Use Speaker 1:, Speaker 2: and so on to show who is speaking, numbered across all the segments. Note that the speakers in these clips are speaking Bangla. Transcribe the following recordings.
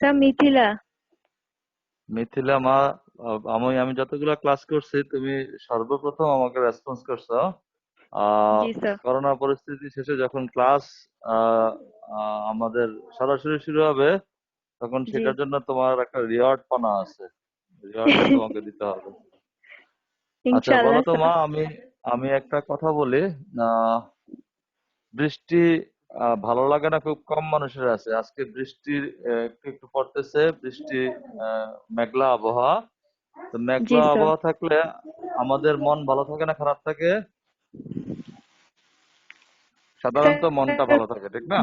Speaker 1: স্যার মিথিলা।
Speaker 2: মিথিলা মা, আমি আমি যতগুলা ক্লাস করছি তুমি সর্বপ্রথম আমাকে রেসপন্স করছো। আহ
Speaker 1: জি স্যার।
Speaker 2: করোনা পরিস্থিতি শেষে যখন ক্লাস আহ আমাদের সরাসরি শুরু হবে, তখন
Speaker 1: জি।
Speaker 2: সেটার জন্য তোমার একটা রিওয়ার্ড পানা আছে। রিওয়ার্ডটা তোমাকে দিতে হবে। আচ্ছা বলো
Speaker 1: ইনশাআল্লাহ
Speaker 2: তো
Speaker 1: স্যার।
Speaker 2: মা, আমি আমি একটা কথা বলি। আহ বৃষ্টি ভালো লাগে না খুব কম মানুষের আছে। আজকে বৃষ্টির একটু একটু পড়তেছে বৃষ্টি। মেঘলা আবহাওয়া। তো
Speaker 1: জি
Speaker 2: মেঘলা
Speaker 1: স্যার।
Speaker 2: আবহাওয়া থাকলে আমাদের মন ভালো থাকে না খারাপ থাকে? সাধারণত মনটা
Speaker 1: স্যার
Speaker 2: ভালো থাকে, ঠিক না?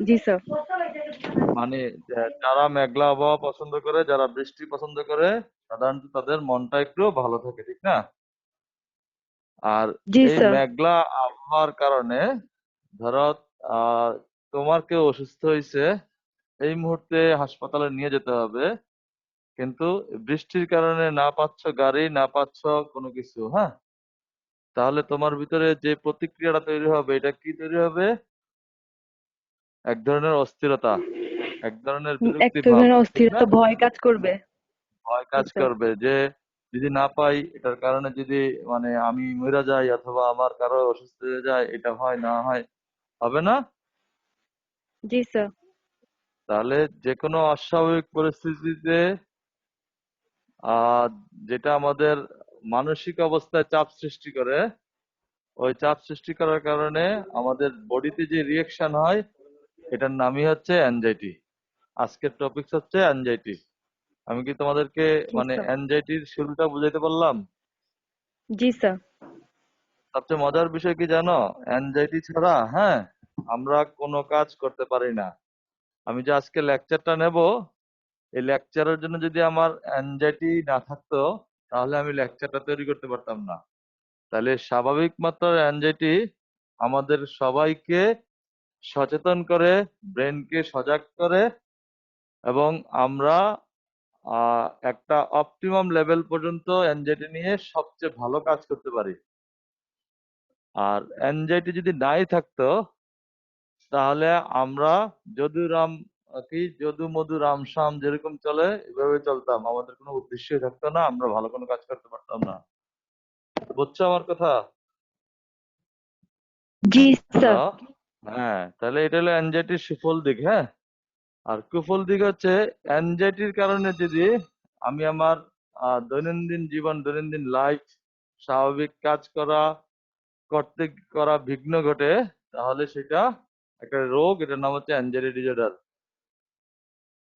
Speaker 1: জি স্যার।
Speaker 2: মানে যারা মেঘলা আবহাওয়া পছন্দ করে, যারা বৃষ্টি পছন্দ করে, সাধারণত তাদের মনটা একটু ভালো থাকে, ঠিক না? আর
Speaker 1: জি
Speaker 2: এই
Speaker 1: স্যার।
Speaker 2: মেঘলা আবহাওয়ার কারণে ধরো আহ তোমার কেউ অসুস্থ হয়েছে, এই মুহূর্তে হাসপাতালে নিয়ে যেতে হবে, কিন্তু বৃষ্টির কারণে না পাচ্ছ গাড়ি, না পাচ্ছ কোনো কিছু, হ্যাঁ? তাহলে তোমার ভিতরে যে প্রতিক্রিয়াটা তৈরি হবে, এটা কি তৈরি হবে? এক ধরনের অস্থিরতা, এক ধরনের
Speaker 1: এক
Speaker 2: বিরক্তি ভাব,
Speaker 1: ধরনের
Speaker 2: ঠিক না?
Speaker 1: অস্থিরতা, ভয় কাজ করবে।
Speaker 2: ভয়
Speaker 1: জি
Speaker 2: কাজ
Speaker 1: স্যার।
Speaker 2: করবে যে যদি না পাই, এটার কারণে যদি মানে আমি মরে যাই অথবা আমার কারো অসুস্থ হয়ে যায়, এটা হয় না হয়, হবে না?
Speaker 1: জি স্যার।
Speaker 2: তাহলে যে কোনো অস্বাভাবিক পরিস্থিতিতে আহ যেটা আমাদের মানসিক অবস্থায় চাপ সৃষ্টি করে, ওই চাপ সৃষ্টি করার কারণে আমাদের বডিতে যে রিয়েকশন হয়, এটার নামই হচ্ছে অ্যানজাইটি। আজকের টপিক হচ্ছে অ্যানজাইটি। আমি কি তোমাদেরকে
Speaker 1: জি
Speaker 2: মানে
Speaker 1: স্যার।
Speaker 2: অ্যানজাইটির শুরুটা বুঝাইতে পারলাম?
Speaker 1: জি স্যার।
Speaker 2: সবচেয়ে মজার বিষয় কি জানো? অ্যানজাইটি ছাড়া, হ্যাঁ, আমরা কোনো কাজ করতে পারি না। আমি যে আজকে লেকচারটা নেব, এই লেকচারের জন্য যদি আমার অ্যানজাইটি না থাকতো, তাহলে আমি লেকচারটা তৈরি করতে পারতাম না। তাহলে স্বাভাবিক মাত্রার অ্যানজাইটি আমাদের সবাইকে সচেতন করে, ব্রেনকে সজাগ করে, এবং আমরা একটা অপটিমাম লেভেল পর্যন্ত অ্যানজাইটি নিয়ে সবচেয়ে ভালো কাজ করতে পারি। আর অ্যানজাইটি যদি নাই থাকতো, তাহলে আমরা যদু রাম কি যদু মধু রাম শ্যাম যেরকম চলে, এভাবে চলতাম, আমাদের কোনো উদ্দেশ্যই থাকতো না, আমরা ভালো কোনো কাজ করতে পারতাম না। বুঝছো আমার কথা?
Speaker 1: জি স্যার।
Speaker 2: হ্যালো? হ্যাঁ, তাহলে এটা হলো অ্যানজাইটির সুফল দিক, হ্যাঁ। আর কুফল দিক হচ্ছে, অ্যানজাইটির কারণে যদি আমি আমার দৈনন্দিন জীবন, দৈনন্দিন লাইফ, স্বাভাবিক কাজ করতে করা বিঘ্ন ঘটে, তাহলে সেটা একটা রোগ, এটার নাম হচ্ছে অ্যানজাইটি ডিসঅর্ডার।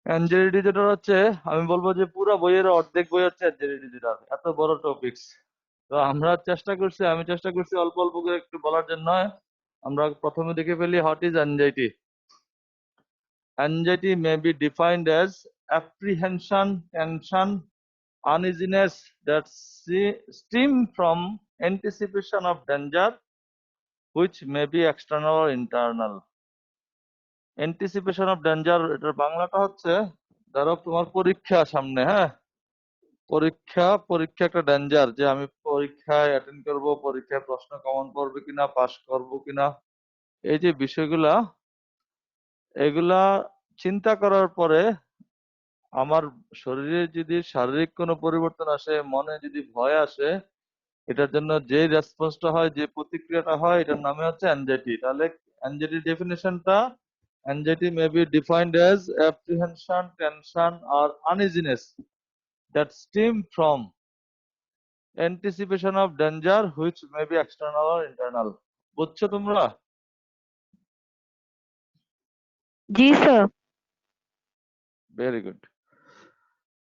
Speaker 2: অ্যানজাইটি ডিসঅর্ডার হচ্ছে, আমি বলবো যে পুরো বইয়ের অর্ধেক বই হচ্ছে অ্যানজাইটি ডিসঅর্ডার, এত বড় টপিকস। তো আমরা চেষ্টা করছি, আমি চেষ্টা করছি অল্প অল্প করে একটু বলার জন্য। আমরা প্রথমে দেখে ফেলি, what is anxiety. Anxiety may be defined as apprehension, tension, uneasiness that stem from anticipation of danger, which may be external or internal. Anticipation of danger, এটার বাংলাটা হচ্ছে, ধরো তোমার পরীক্ষা সামনে, হ্যাঁ, পরীক্ষা পরীক্ষা একটা ডেঞ্জার, যে আমি পরীক্ষায় অ্যাটেন্ড করব, পরীক্ষায় প্রশ্ন কমন পড়বে কিনা, পাস করব কিনা, এই যে বিষয়গুলা, এগুলা চিন্তা করার পরে আমার শরীরে যদি শারীরিক কোনো পরিবর্তন আসে, মনে যদি ভয় আসে, এটার জন্য যে রেসপন্সটা হয়, যে প্রতিক্রিয়াটা হয়, এটার নামে হচ্ছে অ্যানজাইটি। তাহলে অ্যানজাইটি ডেফিনেশনটা, anxiety may be defined as apprehension, tension আর uneasiness that stem from anticipation of danger which may be external আর ইন্টারনাল। বুঝছো তোমরা?
Speaker 1: জি sir.
Speaker 2: Very good.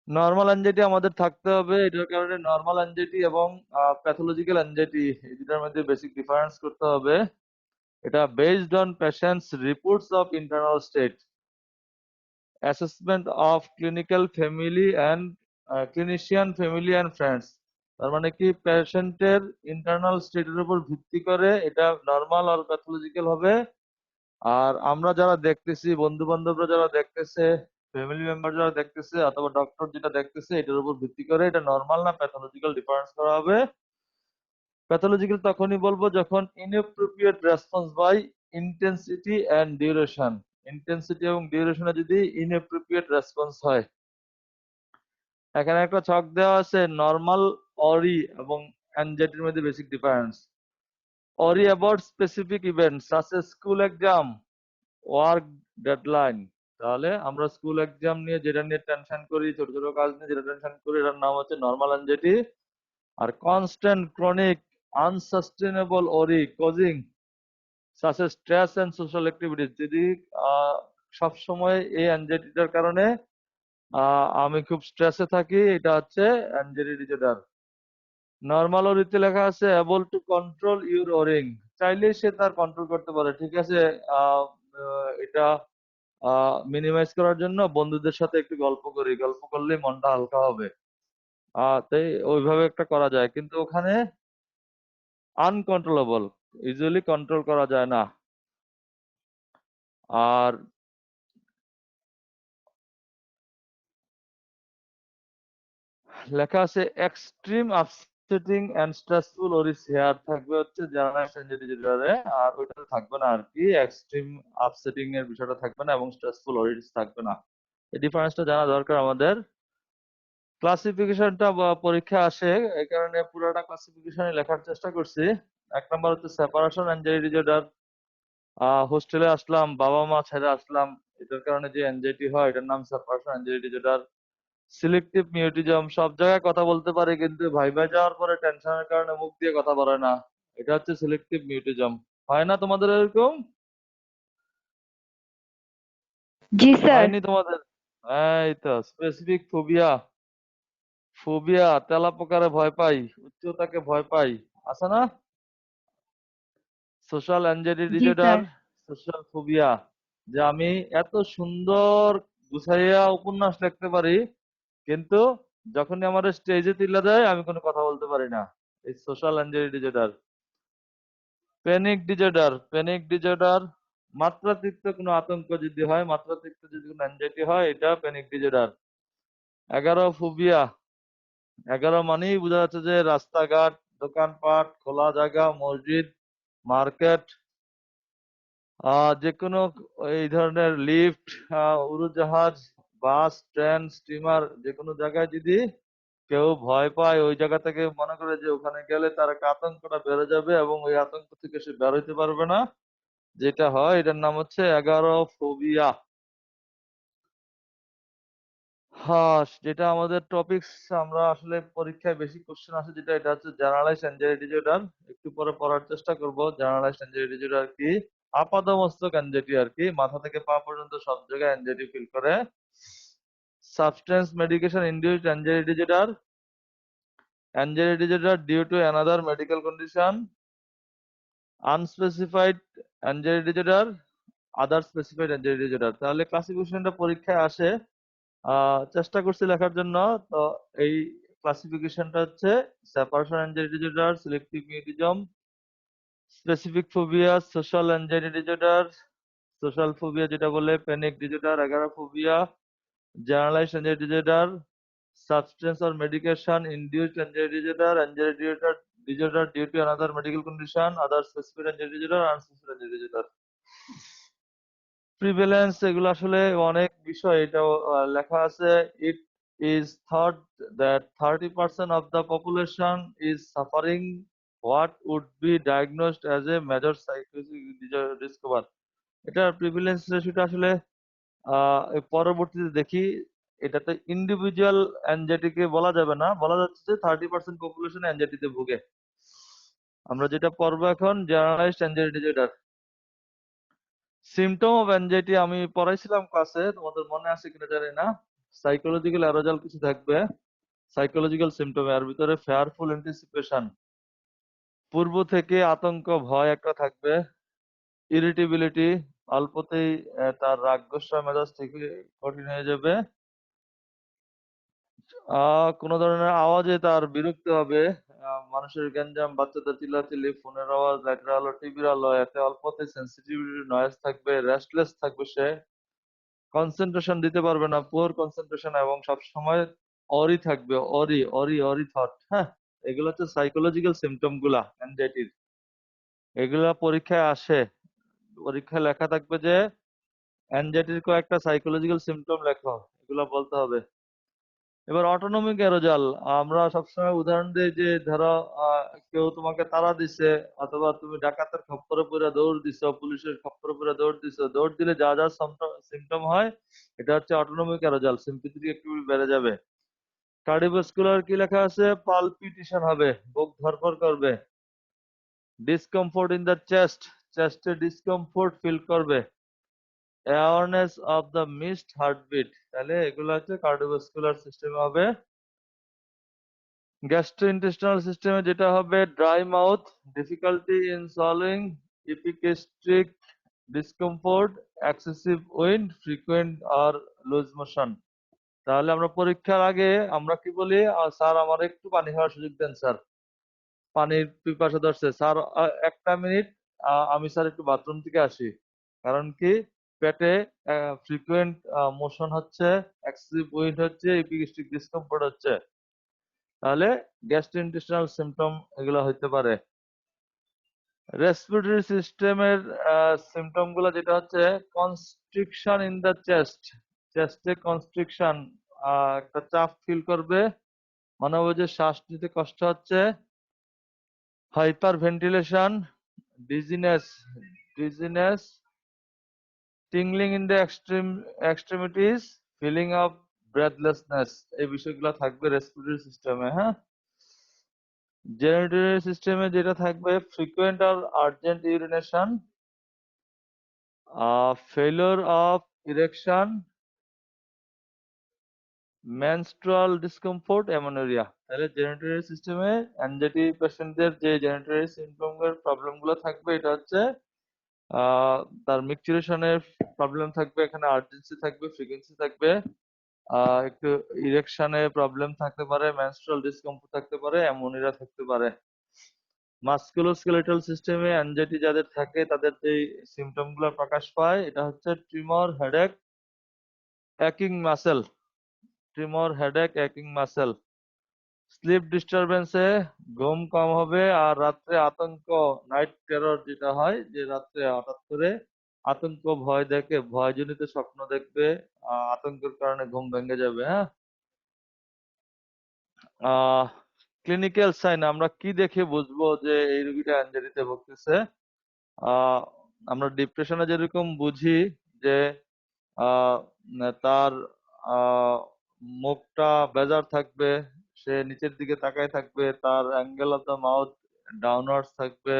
Speaker 2: Normal anxiety আমাদের থাকতে হবে, এটার কারণে নর্মাল অ্যাংজাইটি এবং প্যাথোলজিক্যাল অ্যাংজাইটি, এই দুটার মধ্যে বেসিক ডিফারেন্স করতে হবে। এটা based on patients reports of internal state, assessment of clinical family and clinician family and friends. তার মানে কি, পেশেন্টের ইন্টারনাল স্টেটের উপর ভিত্তি করে এটা নর্মাল আর প্যাথোলজিক্যাল হবে। আর আমরা যারা দেখতেছি, বন্ধু বান্ধবরা যারা দেখতেছে, ফ্যামিলি মেম্বার যারা দেখতেছে, অথবা ডক্টর যেটা দেখতেছে, এটার উপর ভিত্তি করে এটা নর্মাল না প্যাথোলজিক্যাল ডিফারেন্স করা হবে। প্যাথোলজিক্যাল তখনই বলবো যখন inappropriate response by intensity and duration, intensity এবং ডিউরেশনে যদি ইনঅ্যাপ্রোপ্রিয়েট রেসপন্স হয়। এখানে একটা ছক দেওয়া আছে নর্মাল, অরি এবং অ্যাংজাইটির মধ্যে basic difference. Ori about specific event such a school exam, work deadline. তাহলে আমরা স্কুল এক্সাম নিয়ে যেটা নিয়ে টেনশন করি, ছোট ছোট কাজ নিয়ে যেটা টেনশন করি, এটার নাম হচ্ছে নর্মাল অ্যাংজাইটি। আর constant chronic unsustainable worry causing such a stress and social activities, যদি সব সময় এই অ্যাংজাইটিটার কারণে আমি খুব স্ট্রেসে থাকি, এটা হচ্ছে অ্যাংজাইটি ডিসঅর্ডার। নর্মাল ওরিতে লেখা আছে able to control your worrying, চাইলেই সে তার কন্ট্রোল করতে পারে, ঠিক আছে। এটা মিনিমাইজ করার জন্য বন্ধুদের সাথে একটু গল্প করি, গল্প করলেই মনটা হালকা হবে। তাই ওইভাবে একটা করা যায়, কিন্তু ওখানে আনকন্ট্রোলেবল, ইজিলি কন্ট্রোল করা যায় না। আর লেখা আছে extreme upsetting and stressful worries, হেয়ার থাকবে হচ্ছে জার্নালাইজড অ্যাংজাইটি ডিসঅর্ডারে, আর ওইটা থাকবে না আর কি, এক্সট্রিম আপসেটিং এর বিষয়টা থাকবে না এবং স্ট্রেসফুল ওরিস থাকবে না। এই ডিফারেন্সটা জানা দরকার আমাদের। ক্লাসিফিকেশনটা পরীক্ষা আসে, এই কারণে পুরোটা ক্লাসিফিকেশন লেখার চেষ্টা করছি। 1 নম্বর হচ্ছে সেপারেশন অ্যাংজাইটি ডিসঅর্ডার। হোস্টেলে আসলাম, বাবা মা ছেড়ে আসলাম, এটার কারণে যে অ্যাংজাইটি হয় এটার নাম separation anxiety disorder. Selective mutism, সব জায়গায় কথা বলতে পারে কিন্তু ভাইবা যাওয়ার পরে টেনশনের কারণে মুখ দিয়ে কথা বলে না, এটা হচ্ছে সিলেক্টিভ মিউটিজম। হয় না তোমাদের এরকম?
Speaker 1: जी सर।
Speaker 2: হয়নি তোমাদের? এই তো স্পেসিফিক ফোবিয়া, ফোবিয়া তেলাপোকারে ভয় পাই, উচ্চতাকে ভয় পাই, আছে না? সোশ্যাল অ্যাংজাইটি
Speaker 1: जी
Speaker 2: ডিসঅর্ডার,
Speaker 1: सर।
Speaker 2: সোশ্যাল ফোবিয়া, যে আমি এত সুন্দর গুছাইয়া উপন্যাস লিখতে পারি, কিন্তু যখনই আমার স্টেজে তুলে দেয় আমি কোনো কথা বলতে পারি না, এই social anxiety disorder. Panic disorder, panic disorder মাত্রাতিরিক্ত কোনো আতঙ্ক যদি হয়, মাত্রাতিরিক্ত যদি কোনো অ্যাংজাইটি হয়, এটা প্যানিক ডিসঅর্ডার। 11 ফোবিয়া, 11 মানেই বোঝা যাচ্ছে যে রাস্তাঘাট, দোকানপাট, খোলা জায়গা, মসজিদ, মার্কেট, যে কোনো এই ধরনের লিফট, উড়োজাহাজ, বাস, ট্রেন, স্টিমার, যে কোনো জায়গায় যদি কেউ ভয় পায়, ওই জায়গা থেকে মনে করে যে ওখানে গেলে তার একটা আতঙ্কটা বেড়ে যাবে এবং ওই আতঙ্ক থেকে সে বের হইতে পারবে না, যেটা হয় এটার নাম হচ্ছে 11 ফোবিয়া। হ্যাঁ, যেটা আমাদের টপিকস, আমরা আসলে পরীক্ষায় বেশি কোশ্চেন আসে যেটা, এটা হচ্ছে জেনারেলাইজড অ্যাংজাইটি ডিসঅর্ডার। একটু পরে পড়ার চেষ্টা করব জেনারেলাইজড অ্যাংজাইটি ডিসঅর্ডার কি। আপাদমস্তক অ্যাংজাইটি আর কি, মাথা থেকে পা পর্যন্ত সব জায়গায় অ্যাংজাইটি ফিল করে। Substance medication induced anxiety disorder, anxiety disorder due to another medical condition, unspecified anxiety disorder, other specified anxiety disorder. তাহলে ক্লাসিফিকেশনটা পরীক্ষায় আসে, চেষ্টা করছি লেখার জন্য। তো এই ক্লাসিফিকেশনটা হচ্ছে separation anxiety disorder, selective mutism, specific phobia, social anxiety disorder, social phobia যেটা বলে, panic disorder, agoraphobia, generalised anxiety disorder, substance or medication induced anxiety disorder, anxiety disorder due to another medical condition, other specific anxiety disorder, unspecific anxiety disorder. Prevalence, এগুলো আসলে অনেক বিষয়, এটাও লেখা আছে। It is thought that 30% of the population is suffering what would be diagnosed as a major সাইকোলজিক discover. এটার প্রিভ্যালেন্স রেশিওটা আসলে পরবর্তীতে দেখি, এটাতে ইন্ডিভিজুয়াল অ্যাংজাইটিকে বলা যাবে না, বলা যাচ্ছে যে 30% পপুলেশন অ্যাংজাইটিতে ভুগে। আমরা যেটা পড়বো এখন generalised anxiety disorder. Symptom of anxiety আমি পড়াইছিলাম ক্লাসে, তোমাদের মনে আছে কিনা জানি না। সাইকোলজিক্যাল অ্যারোজাল কিছু থাকবে, সাইকোলজিক্যাল সিমটম, এর ভিতরে ফেয়ারফুল অ্যান্টিসিপেশন, পূর্ব থেকে আতঙ্ক, ভয় একটা থাকবে। ইরিটেবিলিটি, অল্পতেই তার রাগ গোস্বা মেজাজ থেকে কঠিন হয়ে যাবে। কোনো ধরনের আওয়াজে তার বিরক্তি হবে, মানুষের গ্যাঞ্জাম, বাচ্চাদের চিল্লাচিল্লি, ফোনের আওয়াজ, লাইটের আলো, টিভির আলো, এতে অল্পতে সেন্সিটিভিটি নয়েজ থাকবে, রেস্টলেস থাকবে সে, কনসেন্ট্রেশন দিতে পারবে না, পুয়ার কনসেন্ট্রেশন, এবং সব সময় অরি থাকবে, অরি অরি অরি থট। হ্যাঁ, এগুলো হচ্ছে সাইকোলজিক্যাল সিমটম গুলা অ্যাংজাইটির। এগুলা পরীক্ষায় আসে, পরীক্ষায় লেখা থাকবে যে অ্যানজাইটির কয়েকটা সাইকোলজিক্যাল সিমটম লেখো, এগুলো বলতে হবে। এবার অটোনমিক অ্যারোজাল, আমরা সবসময় উদাহরণ দিই যে ধরো কেউ তোমাকে তাড়া দিছে, অথবা তুমি ডাকাতের খপ্পরে পড়ে দৌড় দিছো, পুলিশের খপ্পরে পড়ে দৌড় দিছো, দৌড় দিলে যা যা সিমটম হয় এটা হচ্ছে অটোনমিক অ্যারোজাল, সিম্পিথেটিক অ্যাক্টিভিটি বেড়ে যাবে। কার্ডিওভাস্কুলার কি লেখা আছে? পালপিটেশন হবে, বুক ধড়ফড় করবে। ডিসকমফোর্ট ইন দ্য চেস্ট, চেস্টে ডিসকমফোর্ট ফিল করবে। Awareness of the missed heartbeat, তাহলে এগুলো হচ্ছে কার্ডিওভাস্কুলার সিস্টেমে হবে। গ্যাস্ট্রোইন্টেস্টিনাল সিস্টেমে যেটা হবে, dry mouth, difficulty in solving, epigastric discomfort, excessive wind, frequent আর লুজ মোশন। তাহলে আমরা পরীক্ষার আগে আমরা কি বলি? স্যার আমার একটু পানি খাওয়ার সুযোগ দেন স্যার, পানির পিপাসা ধরছে স্যার, 1 মিনিট, আমি স্যার একটু বাথরুম থেকে আসি। কারণ কি? পেটে ফ্রিকোয়েন্ট মোশন হচ্ছে, এক্সেসিভ উইন্ড হচ্ছে, ইপিগ্যাস্ট্রিক ডিসকমফোর্ট হচ্ছে। তাহলে গ্যাস্ট্রোইন্টেস্টিনাল সিমটম এগুলো হইতে পারে। রেসপিরেটরি সিস্টেমের সিমটম গুলো যেটা হচ্ছে, কনস্ট্রিকশন ইন দ্য চেস্ট, চেস্টে কনস্ট্রিকশন, একটা চাপ ফিল করবে, মনে হবে যে শ্বাস নিতে কষ্ট হচ্ছে। Hyper ventilation, dizziness, dizziness, tingling in the extremities, feeling of breathlessness, এই বিষয়গুলো থাকবে রেসপিরেটরি সিস্টেমে। হ্যাঁ, জেনারেটরি সিস্টেমে যেটা থাকবে, ফ্রিকোয়েন্ট আর urgent urination, failure of erection, menstrual discomfort, amenorrhoea. তাহলে জেনারেটরি সিস্টেমে অ্যাংজাইটি পেশেন্টদের যে জেনারেটরি সিম্পটমের প্রবলেমগুলো থাকবে, এটা হচ্ছে তার মিকচুরেশনের প্রবলেম থাকবে, এখানে আর্জেন্সি থাকবে, ফ্রিকোয়েন্সি থাকবে, একটু ইরেকশনে প্রবলেম থাকতে পারে, মেনস্ট্রুয়াল ডিসকমফোর্ট থাকতে পারে, অ্যামোনিয়া থাকতে পারে। মাস্কুলোস্কেলেটাল সিস্টেমে অ্যাংজাইটি যাদের থাকে তাদের যে সিমটম গুলো প্রকাশ পায়, এটা হচ্ছে ট্রিমর, headache, অ্যাকিং muscle, ট্রিমর, headache, অ্যাকিং muscle. Slip ডিস্টারবেন্সে ঘুম কম হবে, আর রাত্রে আতঙ্ক, নাইট টেরর যেটা হয়, যে রাত্রে হঠাৎ করে আতঙ্ক, ভয় দেখে, ভয়জনিত স্বপ্ন দেখবে, আতঙ্কের কারণে ঘুম ভেঙে যাবে। হ্যাঁ, ক্লিনিক্যাল সাইন, আমরা কি দেখে বুঝবো যে এই রোগীটা অ্যাংজাইটিতে ভুগতেছে? আহ, আমরা ডিপ্রেশনে যেরকম বুঝি যে আহ, তার আহ, মুখটা বেজার থাকবে, সে নিচের দিকে তাকায় থাকবে, তার angle of the mouth downwards থাকবে,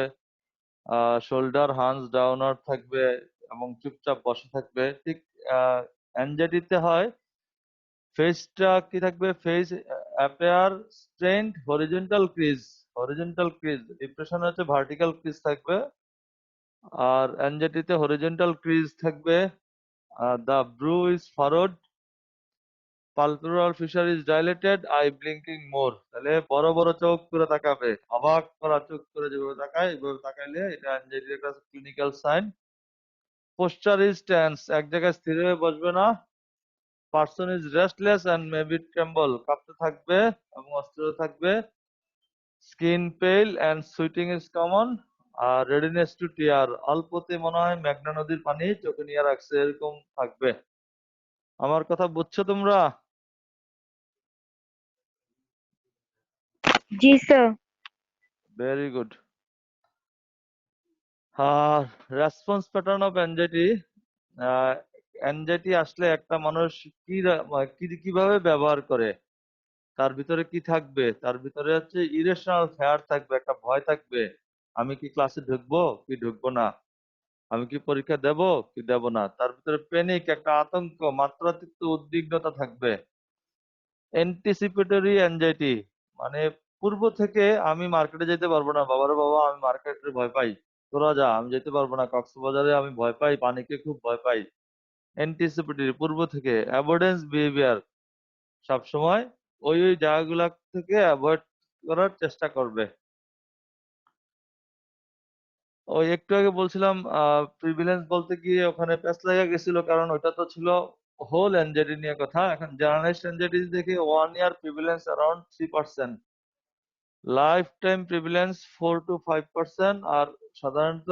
Speaker 2: শোল্ডার হান্স ডাউনওয়ার্ড থাকবে, এবং চুপচাপ বসে থাকবে। ঠিক অ্যাংজাইটিতে হয়, ফেসটা কি থাকবে? Face appear strained, horizontal crease, horizontal crease. Depression হচ্ছে ভার্টিক্যাল ক্রিজ থাকবে, আর অ্যাংজাইটিতে হরিজন্টাল ক্রিজ থাকবে। The brow is furrowed, palpebral fissure is dilated, eye blinking more. তাহলে বড় বড় চোখ করে তাকাবে, অবাক করা চোখ করে যেভাবে তাকায়, এভাবে তাকাইলে এটা অ্যাংজাইটির একটা clinical sign. Posture is tense, এক জায়গায় স্থির হয়ে বসবে না। Person is restless and maybe tremble, কাঁপতে থাকবে এবং অস্থির থাকবে। Skin pale and sweating is common. আর রেডিনেস টু টিয়ার, অল্পতে মনে হয় মেঘনা নদীর পানি চোখে নিয়ে রাখছে, এরকম থাকবে। আমার কথা বুঝছো তোমরা?
Speaker 1: जी सर।
Speaker 2: Very good. আর response pattern of anxiety, anxiety আসলে একটা মানুষ কিভাবে ব্যবহার করে, তার ভিতরে কি থাকবে? তার ভিতরে হচ্ছে ইরেশনাল ফেয়ার থাকবে, একটা ভয় থাকবে, আমি কি ক্লাসে ঢুকবো কি ঢুকবো না, আমি কি পরীক্ষা দেব কি দেব না। তার ভিতরে প্যানিক, একটা আতঙ্ক, মাত্রাতিরিক্ত উদ্বিগ্নতা থাকবে। অ্যান্টিসিপেটরি অ্যাংজাইটি, মানে পূর্ব থেকে আমি মার্কেটে যেতে পারবো না, বাবারে বাবা আমি মার্কেটে ভয় পাই, তোরা যা, আমি যেতে পারবো না, কক্সবাজারে আমি ভয় পাই, পানিকে খুব ভয় পাই। অ্যান্টিসিপেটরি, পূর্ব থেকে। অ্যাভয়েডেন্স বিহেভিয়ার, সবসময় ওই ওই জায়গাগুলা থেকে অ্যাভয়েড করার চেষ্টা করবে। ওই একটু আগে বলছিলাম প্রিভিলেন্স বলতে গিয়ে ওখানে প্যাচ লাগা গেছিল, কারণ ওইটা তো ছিল হোল অ্যানজাইটি নিয়ে কথা। এখন জার্নালাইজড অ্যানজাইটি দেখি 1 year prevalence around 3%, lifetime prevalence 4 to 5%, আর সাধারণত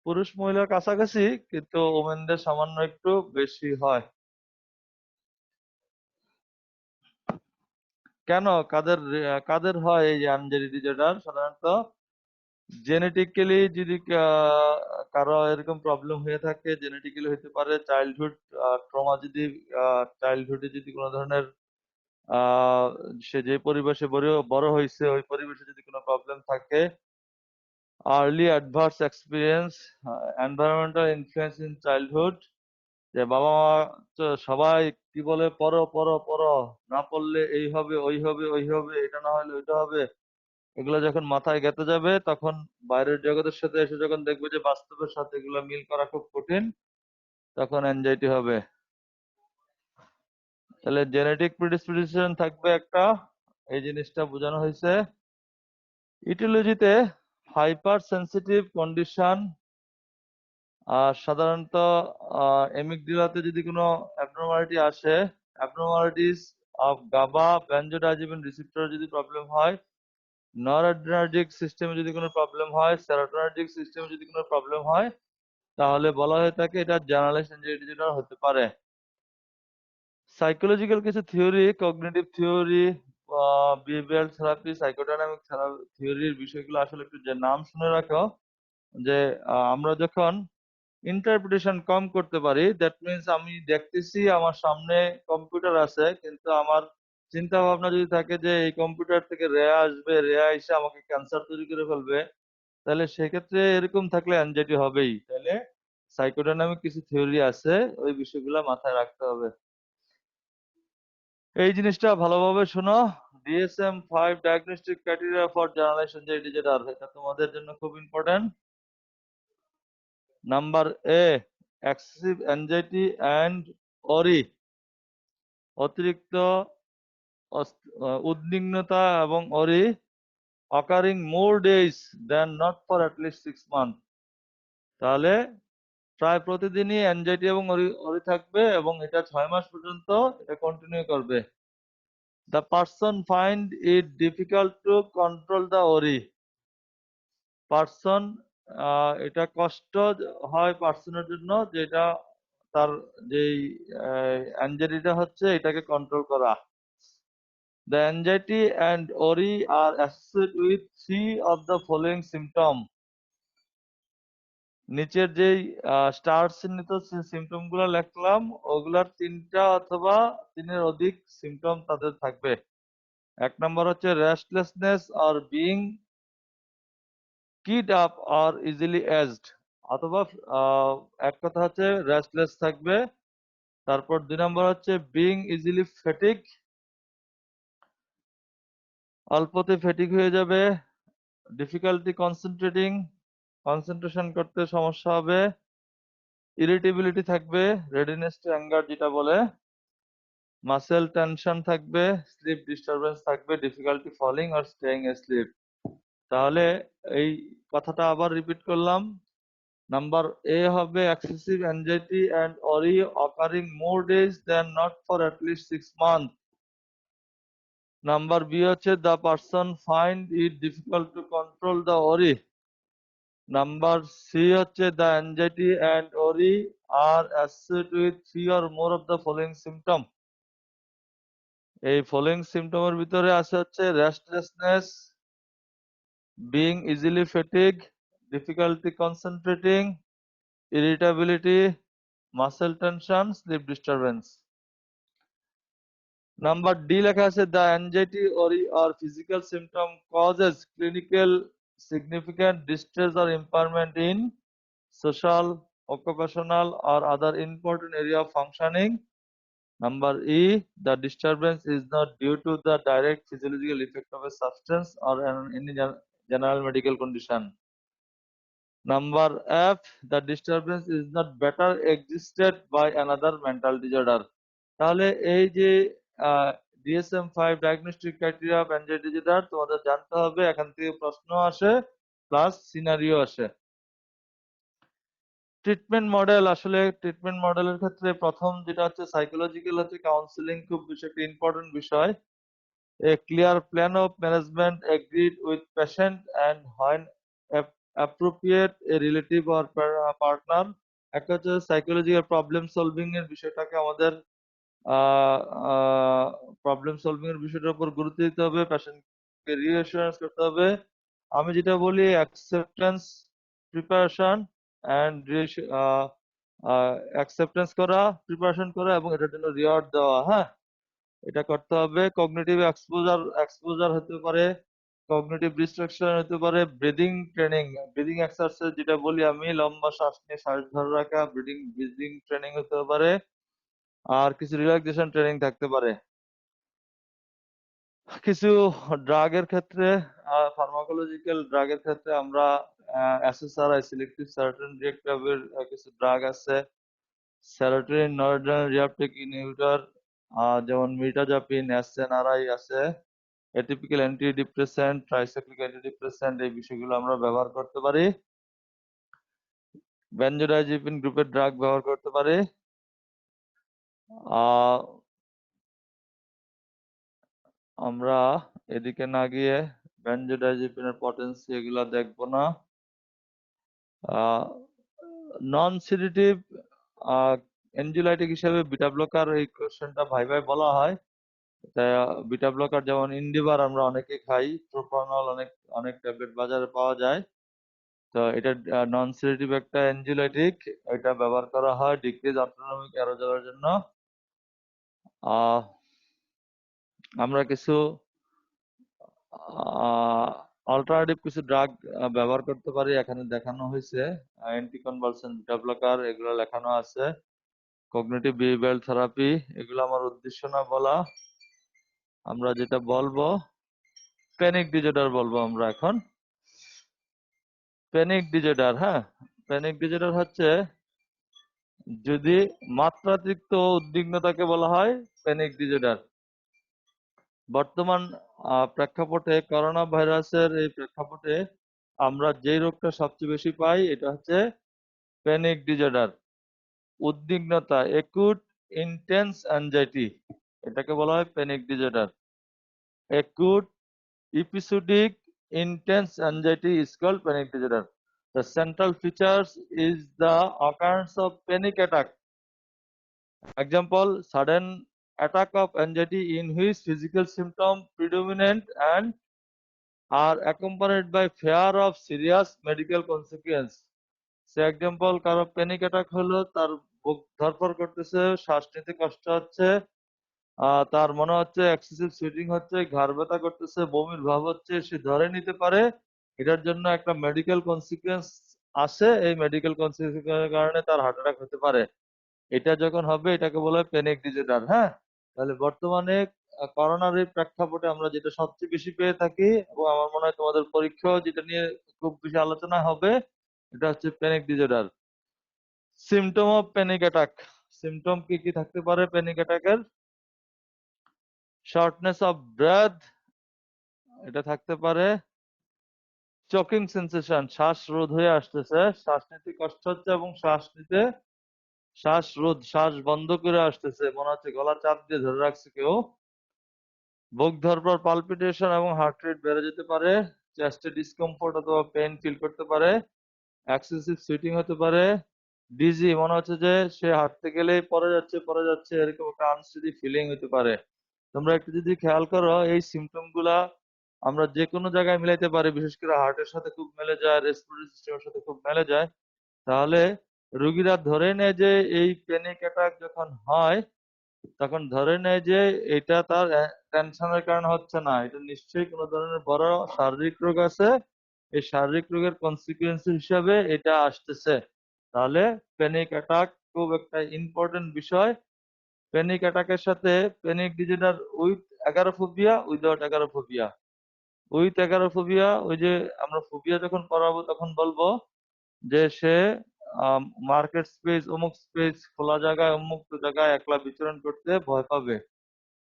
Speaker 2: পুরুষ মহিলার কাছাকাছি, কিন্তু ওমেনদের সামান্য একটু বেশি হয়। কেন, কাদের কাদের হয় এই যে অ্যাংজাইটি ডিসঅর্ডার? সাধারণত জেনেটিক্যালি যদি কারো এরকম প্রবলেম হয়ে থাকে, জেনেটিক্যালি হতে পারে, চাইল্ডহুড ট্রমা যদি চাইল্ডহুডে যদি কোনো ধরনের আহ, সে যে পরিবেশে বড় বড় হয়েছে ওই পরিবেশে যদি কোনো প্রবলেম থাকে, early adverse experience, environmental influence in childhood, যে বাবা মা তো সবাই কি বলে, পড়ো পড়ো পড়ো, না পড়লে এই হবে ওই হবে ওই হবে, এটা না হলে ওইটা হবে, এগুলো যখন মাথায় গেঁথে যাবে তখন বাইরের জগতের সাথে এসে যখন দেখবে যে বাস্তবের সাথে এগুলো মিল করা খুব কঠিন, তখন অ্যাংজাইটি হবে। তাহলে জেনেটিক প্রিডিসপোজিশন থাকবে একটা, এই জিনিসটা বোঝানো হয়েছে। ইটিওলজিতে হাইপার সেন্সিটিভ কন্ডিশন, আর সাধারণত এমিগডালাতে যদি কোনো অ্যাবনর্মালিটি আসে, অ্যাবনর্মালিটিস অফ গাবা বেনজোডাইজিপিন রিসেপ্টর যদি প্রবলেম হয়, নরঅ্যাড্রেনার্জিক সিস্টেমে যদি কোনো প্রবলেম হয়, সেরোটোনার্জিক সিস্টেমে যদি কোনো প্রবলেম হয়, তাহলে বলা হয়ে থাকে এটা জার্নালাইজড অ্যাংজাইটি ডিসঅর্ডার হতে পারে। সাইকোলজিক্যাল কিছু theory, cognitive theory, behavioural therapy, psychodynamic থিওরির বিষয়গুলো আসলে একটু যে নাম শুনে রাখো, যে আমরা যখন ইন্টারপ্রিটেশন কম করতে পারি, দ্যাট মিনস আমি দেখতেছি আমার সামনে কম্পিউটার আছে, কিন্তু আমার চিন্তা ভাবনা যদি থাকে যে এই কম্পিউটার থেকে রেয়া আসবে, রেয়া এসে আমাকে ক্যান্সার তৈরি করে ফেলবে, তাহলে সেক্ষেত্রে এরকম থাকলে অ্যানজাইটি হবেই। তাহলে সাইকোডাইনামিক কিছু থিওরি আছে, ওই বিষয়গুলো মাথায় রাখতে হবে। এই জিনিসটা ভালোভাবে শোনো। DSM-5 diagnostic criteria for generalised anxiety disorder, এটা তোমাদের জন্য খুব important. Number A, excessive anxiety and worry, অতিরিক্ত উদ্বিগ্নতা এবং worry, occurring more days than not for at least 6 month. তাহলে প্রায় প্রতিদিনই অ্যাংজাইটি এবং অরি অরি থাকবে, এবং এটা 6 মাস পর্যন্ত এটা কন্টিনিউ করবে। The person find it difficult to control the Ori, person এটা কষ্ট হয় পার্সনের জন্য, যেটা তার যেই অ্যাংজাইটিটা হচ্ছে এটাকে কন্ট্রোল করা। The anxiety and worry are associated with three of the following symptom. নিচের যেই স্টার চিহ্নিত সিমটম গুলো লিখলাম, ওগুলার 3টা অথবা 3-এর অধিক সিমটম তাদের থাকবে। 1 নম্বর হচ্ছে restlessness or being keyed up or easily edged, অথবা এক কথা হচ্ছে রেস্টলেস থাকবে। তারপর 2 নম্বর হচ্ছে বিং ইজিলি ফেটিক, অল্পতে ফেটিক হয়ে যাবে। ডিফিকাল্টি কনসেন্ট্রেটিং, কনসেন্ট্রেশন করতে সমস্যা হবে। ইরিটেবিলিটি থাকবে, রেডিনেস টু অ্যাঙ্গার যেটা বলে। মাসেল টেনশন থাকবে, স্লিপ ডিস্টারবেন্স থাকবে, difficulty falling or staying asleep. তাহলে এই কথাটা আবার রিপিট করলাম। নাম্বার এ হবে excessive anxiety and worry occurring more days than not for at least 6 month. Number B হচ্ছে the person find it difficult to control the worry. Number C হচ্ছে the anxiety and worry are associated with 3 or more of the following symptom. এই ফলোইং সিমটমের ভিতরে আছে হচ্ছে restlessness, being easily fatigue, difficulty concentrating, irritability, muscle tension, sleep disturbance. Number D লেখা আছে the anxiety worry are physical symptom causes clinical significant distress or impairment in social, occupational, or other important area of functioning. Number E, the disturbance is not due to the direct physiological effect of a substance or any general medical condition. Number F, the disturbance is not better existed by another mental disorder. তাহলে এই যে DSM-5 diagnostic criteria of anxiety disorder তোমাদের জানতে হবে, এখান থেকে প্রশ্ন আসে প্লাস সিনারিও আসে। ট্রিটমেন্ট মডেল, আসলে ট্রিটমেন্ট মডেলের ক্ষেত্রে প্রথম যেটা হচ্ছে সাইকোলজিক্যাল হচ্ছে কাউন্সিলিং, খুব একটা ইম্পর্টেন্ট বিষয়। A clear plan of management agreed with patient and when appropriate A relative or partner. একটা হচ্ছে সাইকোলজিক্যাল প্রবলেম সলভিং এর বিষয়টাকে আমাদের প্রবলেম সলভিং এর বিষয়টার উপর গুরুত্ব দিতে হবে, প্যাশেন্টকে রিঅ্যাসুরেন্স করতে হবে। আমি যেটা বলি অ্যাকসেপ্টেন্স, প্রিপারেশন অ্যান্ড অ্যাকসেপ্টেন্স করা, প্রিপারেশন করা এবং এটার জন্য রিওয়ার্ড দেওয়া। হ্যাঁ, এটা করতে হবে। কগনিটিভ এক্সপোজার হতে পারে, কগনিটিভ ডিস্ট্রাকশন হতে পারে, ব্রিদিং ট্রেনিং, ব্রিদিং এক্সারসাইজ যেটা বলি আমি, লম্বা শ্বাস নিয়ে শ্বাস ধরে রাখা, ব্রিদিং ট্রেনিং হতে পারে, আর কিছু রিল্যাক্সেশন ট্রেনিং থাকতে পারে। কিছু ড্রাগের ক্ষেত্রে, ফার্মাকোলজিক্যাল ড্রাগের ক্ষেত্রে আমরা এসএসআরআই, সিলেক্টিভ সেরোটোনিন রিয়েক্টিভের কিছু ড্রাগ আছে, সেরোটোনিন নরড্রেনার্জিক রিআপটেক ইনহিবিটর, যেমন মির্টাজাপিন, এসএনআরআই আছে, atypical anti depressant, tricyclic anti depressant, এই বিষয়গুলো আমরা ব্যবহার করতে পারি। বেনজোডাইজিপিন গ্রুপের ড্রাগ ব্যবহার করতে পারি। আমরা এদিকে না গিয়ে বেনজোডাইজিপিনের পটেন্সি এগুলা দেখবো না। নন সিডেটিভ এনজিওলাইটিক হিসেবে বিটা ব্লকার, এই কোশ্চেনটা ভাই বলা হয়। বিটা ব্লকার যেমন ইন্ডিভার আমরা অনেকে খাই, প্রোপ্রানল অনেক ট্যাবলেট বাজারে পাওয়া যায়। তো এটা নন সিডেটিভ একটা এনজিওলাইটিক, এটা ব্যবহার করা হয় ডিক্রিজ অটোনমিক অ্যারোজালের জন্য। আমরা কিছু অল্টারনেটিভ কিছু ড্রাগ ব্যবহার করতে পারি, এখানে দেখানো হয়েছে। অ্যান্টিকনভালসেন্ট, বিটা ব্লকার, এগুলো লেখানো আছে। কগনিটিভ বিহেভিয়ারাল থেরাপি, এগুলো আমার উদ্দেশ্য না বলা। আমরা যেটা বলবো প্যানিক ডিজঅর্ডার বলবো আমরা এখন। প্যানিক ডিজঅর্ডার, হ্যাঁ, প্যানিক ডিজঅর্ডার হচ্ছে যদি মাত্রাতিরিক্ত উদ্বিগ্নতাকে বলা হয় প্যানিক ডিজঅর্ডার। বর্তমান প্রেক্ষাপটে, করোনা ভাইরাসের এই প্রেক্ষাপটে আমরা যে রোগটা সবচেয়ে বেশি পাই এটা হচ্ছে প্যানিক ডিজঅর্ডার, উদ্বিগ্নতা, একুট ইন্টেন্স অ্যাংজাইটি, এটাকে বলা হয় panic disorder. Acute episodic intense anxiety is called panic disorder. The central features is the occurrence of panic attack. Example, sudden attack of anxiety in which physical symptoms predominant and are accompanied by fear of serious medical consequence. Say example, কারো প্যানিক অ্যাটাক হলো, তার বুক ধড়ফড় করতেছে, শ্বাস নিতে কষ্ট হচ্ছে, তার মনে হচ্ছে এক্সেসিভ সুইটিং হচ্ছে, ঘাড় ব্যথা করতেছে, বমির ভাব হচ্ছে, সে ধরে নিতে পারে এটার জন্য একটা মেডিকেল কনসিকুয়েন্স আসে, এই মেডিকেল কনসিকুয়েন্সের কারণে তার হার্ট অ্যাটাক হতে পারে। এটা যখন হবে এটাকে বলা হয় প্যানিক ডিজঅর্ডার। হ্যাঁ, তাহলে বর্তমানে করোনার এই প্রেক্ষাপটে আমরা যেটা সবচেয়ে বেশি পেয়ে থাকি, এবং আমার মনে হয় তোমাদের পরীক্ষাও যেটা নিয়ে খুব বেশি আলোচনা হবে, এটা হচ্ছে panic disorder. Symptom of panic attack, symptom কি কি থাকতে পারে প্যানিক অ্যাটাকের? শর্টনেস অফ ব্রেথ, এটা থাকতে পারে। চোকিং সেন্সেশন, শ্বাস রোধ হয়ে আসতেছে, শ্বাস নিতে কষ্ট হচ্ছে এবং শ্বাস বন্ধ করে আসতেছে, মনে হচ্ছে গলা চাপ দিয়ে ধরে রাখছে কেউ। বুক ধড়ফড়, পালপিটেশন এবং হার্ট রেট বেড়ে যেতে পারে। চেস্টে ডিসকমফোর্ট অথবা পেইন ফিল করতে পারে। এক্সেসিভ সুইটিং হতে পারে। ডিজি, মনে হচ্ছে যে সে হাঁটতে গেলেই পড়ে যাচ্ছে, এরকম একটা আনস্টেডি ফিলিং হতে পারে। তোমরা একটু যদি খেয়াল করো, এই সিমটম গুলা আমরা যে কোনো জায়গায় মিলাইতে পারি, বিশেষ করে হার্টের সাথে খুব মেলে যায়, রেসপিরেটরি সিস্টেমের সাথে খুব মেলে যায়। তাহলে রোগীরা ধরে নেয় যে এই প্যানিক অ্যাটাক যখন হয় তখন ধরে নেয় যে এটা তার টেনশনের কারণে হচ্ছে না, এটা নিশ্চয়ই কোনো ধরনের বড় শারীরিক রোগ আছে, এই শারীরিক রোগের কনসিকুয়েন্স হিসাবে এটা আসতেছে। তাহলে প্যানিক অ্যাটাক খুব একটা ইম্পর্টেন্ট বিষয়। প্যানিক অ্যাটাকের সাথে panic disorder with অ্যাগারোফোবিয়া, without অ্যাগারোফোবিয়া। With অ্যাগারোফোবিয়া, ওই যে আমরা ফোবিয়া যখন পড়াবো তখন বলবো যে সে মার্কেট স্পেস, অমুক স্পেস, খোলা জায়গায়, উন্মুক্ত জায়গায় একলা বিচরণ করতে ভয় পাবে।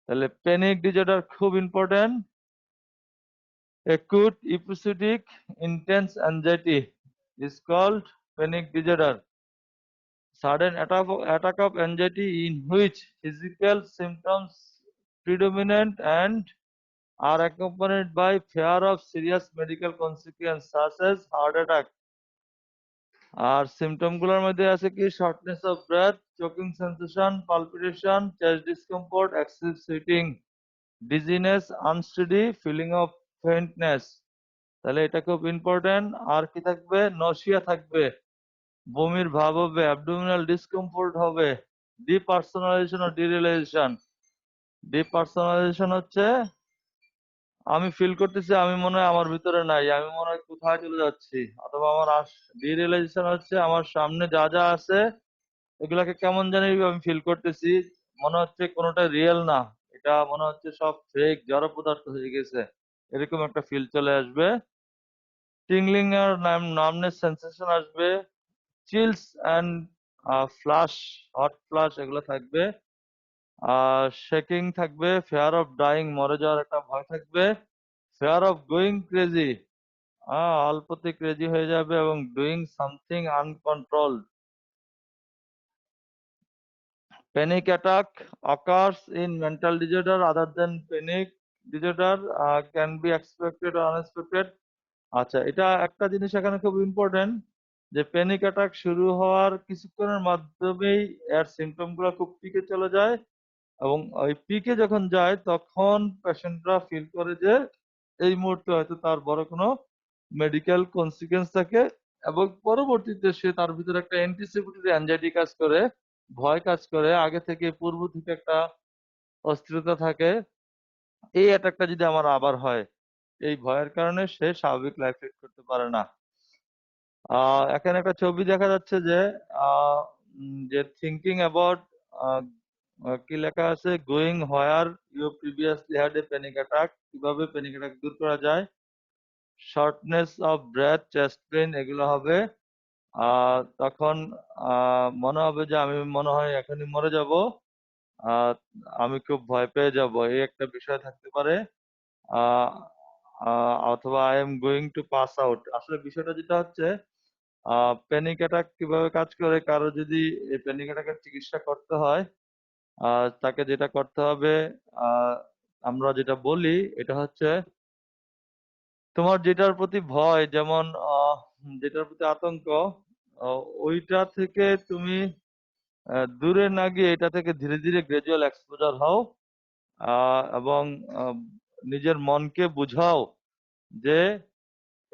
Speaker 2: তাহলে প্যানিক ডিজঅর্ডার খুব important. acute episodic intense anxiety is called panic disorder. Sudden attack of anxiety in which physical symptoms predominant and are accompanied by fear of serious medical consequences such as heart attack. আর সিমটম গুলোর মধ্যে আছে কি shortness of breath, choking sensation, palpitation, chest discomfort, excessive sweating, dizziness, unsteady, feeling of faintness. তাহলে এটা খুব ইম্পর্টেন্ট। আর কি থাকবে? নশিয়া থাকবে, বমির ভাব হবে, অ্যাবডোমিনাল ডিসকমফোর্ট হবে, ডিপার্সোনালাইজেশন ও ডিরিয়েলাইজেশন। ডিপার্সোনালাইজেশন হচ্ছে আমি ফিল করতেছি আমি মনে হয় আমার ভিতরে নাই, আমি মনে হয় কোথায় চলে যাচ্ছি, অথবা আমার ডিরিয়েলাইজেশন হচ্ছে আমার সামনে যা যা আছে এগুলাকে কেমন জানি আমি ফিল করতেছি, মনে হচ্ছে কোনোটা রিয়েল না, এটা মনে হচ্ছে সব ফেক জড় পদার্থ হয়ে গেছে, এরকম একটা ফিল চলে আসবে। টিংলিং আর নামনেস সেন্সেশন আসবে, chills and flush, hot flush এগুলো থাকবে, শেকিং থাকবে, ফেয়ার অফ ডাইং মরে যাওয়ার একটা ভয় থাকবে, ফেয়ার অফ গোয়িং ক্রেজি অল্পতে ক্রেজি হয়ে যাবে, এবং doing something uncontrolled. Panic attack occurs in mental disorder other than panic disorder, can be expected or unexpected. আচ্ছা, এটা একটা জিনিস এখানে খুব ইম্পর্টেন্ট যে প্যানিক অ্যাটাক শুরু হওয়ার কিছুক্ষণের মাধ্যমেই এর সিমটম গুলো খুব পিকে চলে যায়, এবং ওই পিকে যখন যায় তখন পেশেন্টরা ফিল করে যে এই মুহূর্তে হয়তো তার বড় কোনো মেডিকেল কনসিকুয়েন্স থাকে, এবং পরবর্তীতে সে তার ভিতরে একটা অ্যান্টিসিপেটরি অ্যাংজাইটি কাজ করে, ভয় কাজ করে, আগে থেকে পূর্ব থেকে একটা অস্থিরতা থাকে। এই অ্যাটাকটা যদি আমার আবার হয়, এই ভয়ের কারণে সে স্বাভাবিক লাইফ লিড করতে পারে না। এখানে একটা ছবি দেখা যাচ্ছে যে যে থিঙ্কিং অ্যাবাউট কি লেখা আছে, going where you previously had a panic attack, কিভাবে প্যানিক অ্যাটাক দূর করা যায়, shortness of breath, chest pain এগুলো হবে। তখন মনে হবে যে আমি মনে হয় এখনই মরে যাব, আহ, আমি খুব ভয় পেয়ে যাব, এই একটা বিষয় থাকতে পারে। আহ, অথবা I am going to pass out. আসলে বিষয়টা যেটা হচ্ছে প্যানিক অ্যাটাক কিভাবে কাজ করে, কারো যদি এই প্যানিক অ্যাটাকের চিকিৎসা করতে হয় তাকে যেটা করতে হবে, আহ, আমরা যেটা বলি এটা হচ্ছে তোমার যেটার প্রতি ভয়, যেমন যেটার প্রতি আতঙ্ক, ওইটা থেকে তুমি দূরে না গিয়ে এটা থেকে ধীরে ধীরে গ্রাজুয়াল এক্সপোজার হও, এবং নিজের মনকে বুঝাও যে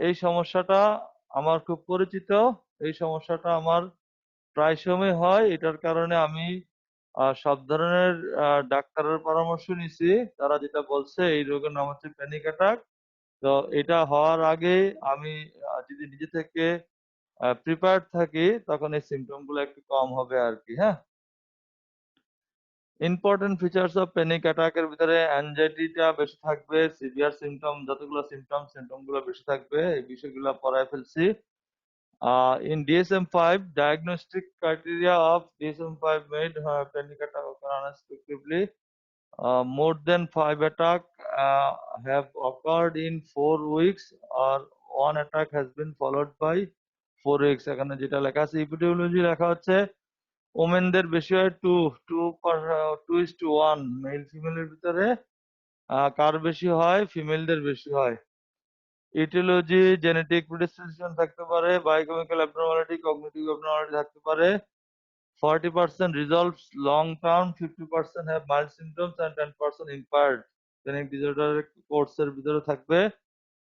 Speaker 2: এই সমস্যাটা আমার খুব পরিচিত, এই সমস্যাটা আমার প্রায় সময় হয়, এটার কারণে আমি সব ধরনের ডাক্তারের পরামর্শ নিছি, তারা যেটা বলছে এই রোগের নাম হচ্ছে প্যানিক অ্যাটাক। তো এটা হওয়ার আগে আমি যদি নিজে থেকে প্রিপেয়ার্ড থাকি তখন এই সিমটম গুলো একটু কম হবে আর কি। হ্যাঁ, ইম্পর্টেন্ট ফিচার্স অফ প্যানিক অ্যাটাকের ভিতরে অ্যাংজাইটিটা বেশি থাকবে, সিভিয়ার সিমটম, যতগুলো সিমটম গুলো বেশি থাকবে, এই বিষয়গুলো পড়ায় ফেলছি। In DSM-5, diagnostic criteria of DSM-5 made panic attack occur unexpectedly. More than 5 attacks have occurred in 4 weeks, or one attack has been followed by 4 weeks. এখানে যেটা লেখা আছে ইপিডিওলজি লেখা হচ্ছে ওমেনদের বেশি হয়, 2:1 মেল ফিমেলের ভিতরে, কার বেশি হয়? ফিমেলদের বেশি হয়। ইটিওলজি জেনেটিক প্রিডিসপোজিশন থাকতে পারে, বায়োকেমিক্যাল অ্যাবনর্মালিটি, কগনিটিভ অ্যাবনর্মালিটি থাকতে পারে। 40% resolves long term, 50% have mild symptoms and 10% impaired। Panic disorder কোর্সের ভিতরে থাকবে।